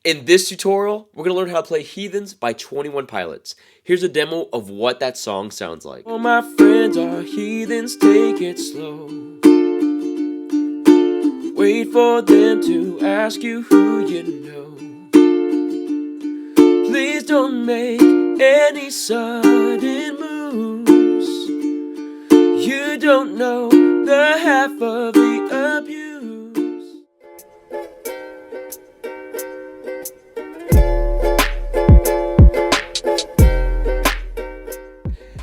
In this tutorial, we're going to learn how to play Heathens by 21 Pilots. Here's a demo of what that song sounds like. All my friends are heathens, take it slow. Wait for them to ask you who you know. Please don't make any sudden moves. You don't know the half of the abuse.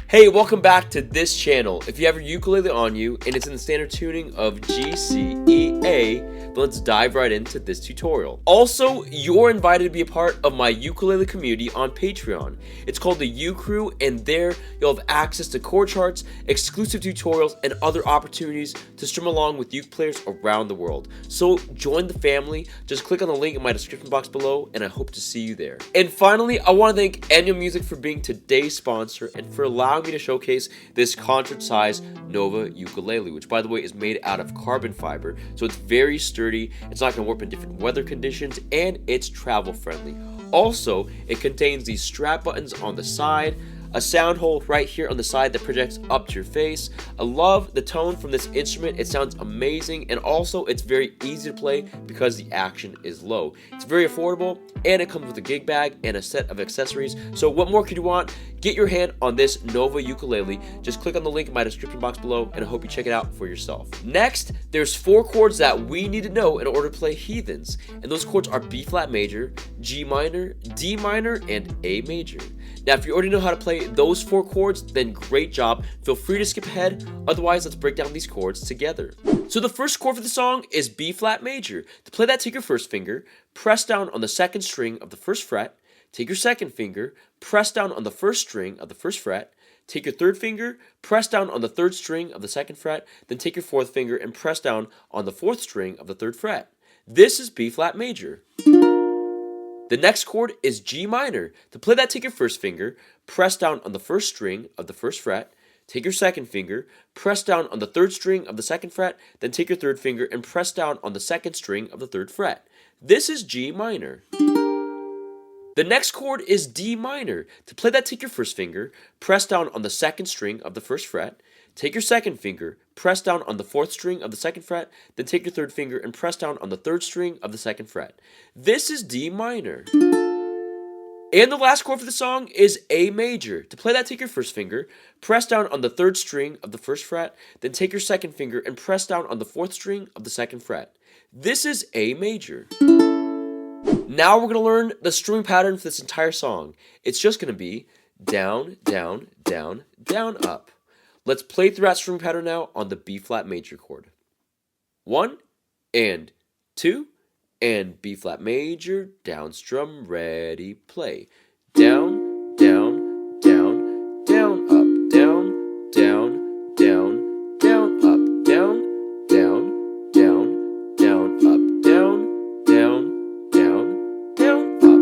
Hey, welcome back to this channel. If you have your ukulele on you and it's in the standard tuning of G, C, E, A, then let's dive right into this tutorial. Also, you're invited to be a part of my ukulele community on Patreon. It's called the U Crew, and there you'll have access to chord charts, exclusive tutorials, and other opportunities to strum along with uke players around the world. So join the family. Just click on the link in my description box below, and I hope to see you there. And finally, I want to thank Enya Music for being today's sponsor and for allowing me to showcase this concert-sized Nova ukulele, which by the way is made out of carbon fiber, so it's very sturdy, it's not going to warp in different weather conditions, and it's travel friendly. Also, it contains these strap buttons on the side, a sound hole right here on the side that projects up to your face. I love the tone from this instrument. It sounds amazing, and also it's very easy to play because the action is low. It's very affordable, and it comes with a gig bag and a set of accessories. So what more could you want? Get your hand on this Nova ukulele. Just click on the link in my description box below, and I hope you check it out for yourself. Next, there's 4 chords that we need to know in order to play Heathens, and those chords are B flat major, G minor, D minor, and A major. Now, if you already know how to play those 4 chords, then great job. Feel free to skip ahead. Otherwise, let's break down these chords together. So the first chord for the song is B flat major. To play that, take your first finger, press down on the second string of the first fret, take your second finger, press down on the first string of the first fret, take your third finger, press down on the third string of the second fret, then take your fourth finger and press down on the fourth string of the third fret. This is B flat major. The next chord is G minor. To play that, take your first finger, press down on the first string of the first fret, take your second finger, press down on the third string of the second fret, then take your third finger and press down on the second string of the third fret. This is G minor. The next chord is D minor. To play that, take your first finger, press down on the second string of the first fret, take your second finger, press down on the fourth string of the second fret, then take your third finger and press down on the third string of the second fret. This is D minor. And the last chord for the song is A major. To play that, take your first finger, press down on the third string of the first fret, then take your second finger and press down on the fourth string of the second fret. This is A major. Now we're going to learn the strumming pattern for this entire song. It's just going to be down, down, down, down, up. Let's play through that strumming pattern now on the B flat major chord. 1 and 2 and B flat major, down strum, ready, play. Down, down, down, down, up, down, down, down, down, up, down, down, down, down, up, down, down, down, down, up.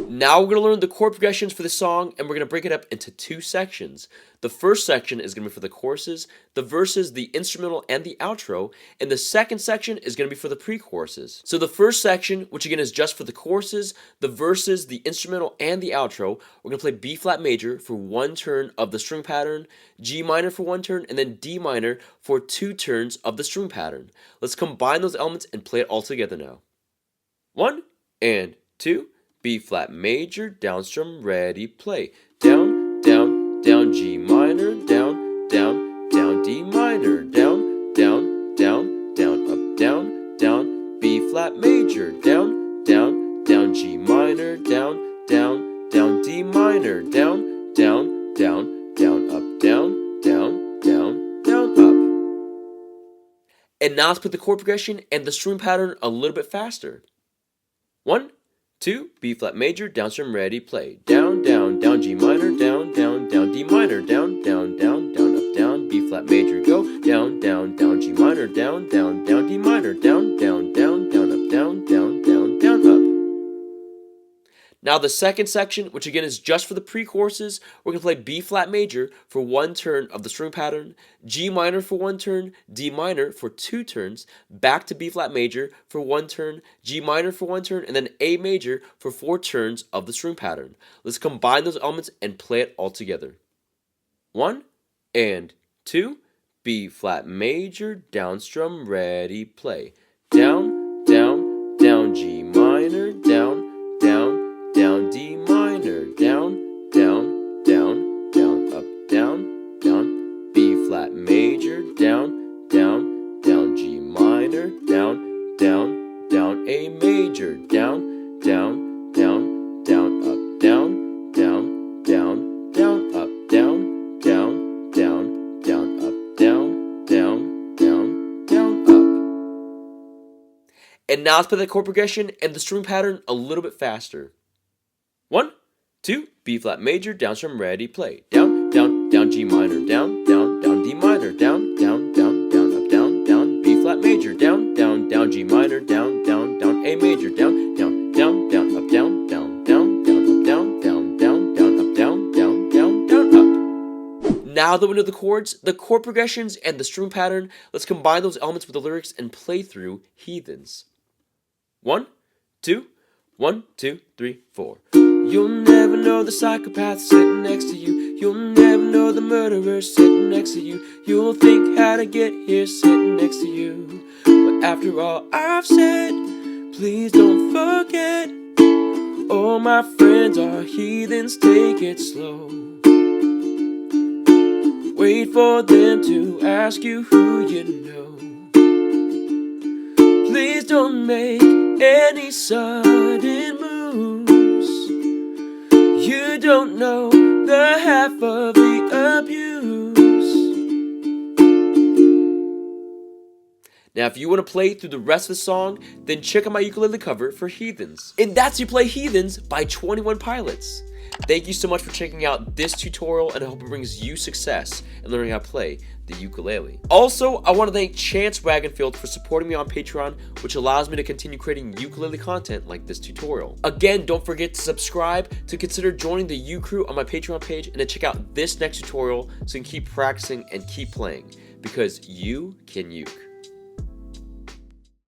Now we're going to learn the chord progressions for the song, and we're going to break it up into 2 sections. The first section is going to be for the choruses, the verses, the instrumental, and the outro, and the second section is going to be for the pre-choruses. So the first section, which again is just for the choruses, the verses, the instrumental, and the outro, we're going to play B flat major for 1 turn of the string pattern, G minor for 1 turn, and then D minor for 2 turns of the string pattern. Let's combine those elements and play it all together now. 1 and 2, B flat major, down strum, ready, play. Down, down, down, G minor, down, down, down, D minor, down, down, down, down, up, down, down, B flat major, down, down, down, G minor, down, down, down, D minor, down, down, down, down, up, down, down, down, down, up. And now let's put the chord progression and the strum pattern a little bit faster. 1, 2, B flat major, down strum, ready, play. Down, down, down, G minor, down, down, down, D minor, down, down, down, down, up, down, B flat major, go. Down, down, down, G minor, down, down, down, D minor, down, down, down, down, up, down, down, down, down, up. Now the second section, which again is just for the pre-choruses, we're going to play B flat major for one turn of the string pattern, G minor for one turn, D minor for two turns, back to B flat major for one turn, G minor for one turn, and then A major for four turns of the string pattern. Let's combine those elements and play it all together. 1 and 2, B flat major, down strum, ready, play. Down, down, down, G minor, down, down, down, D minor, down, down, down, down, up, down, down, B flat major, down, down, down, G minor, down, down, down, A major, down, down, down, down, up, down, down, down, down, up, down, down, down, down, up, down, down, down, down, up. And now let's play the chord progression and the string pattern a little bit faster. 1, 2, B flat major, down strum, ready, play. Down, down, down, G minor, down, down, down, D minor, down, down, down, down, up, down, down, B flat major, down, down, down, G minor, down, down, down, A major, down, down, down, down, up, down, down, down, down, up, down, down, down, down, up, down, down, down, down, up. Now that we know the chords, the chord progressions, and the string pattern, let's combine those elements with the lyrics and play through Heathens. 1, 2, 1, 2, 3, 4. You'll never know the psychopath sitting next to you. You'll never know the murderer sitting next to you. You'll think how to get here sitting next to you. But after all I've said, please don't forget, all my friends are heathens, take it slow. Wait for them to ask you who you know. Please don't make any sudden moves. You don't know the half of the abuse. Now, if you want to play through the rest of the song, then check out my ukulele cover for Heathens. And that's You Play Heathens by 21 Pilots. Thank you so much for checking out this tutorial, and I hope it brings you success in learning how to play the ukulele. Also, I want to thank Chance Wagonfield for supporting me on Patreon, which allows me to continue creating ukulele content like this tutorial. Again, don't forget to subscribe, to consider joining the U Crew on my Patreon page, and to check out this next tutorial so you can keep practicing and keep playing, because you can uke.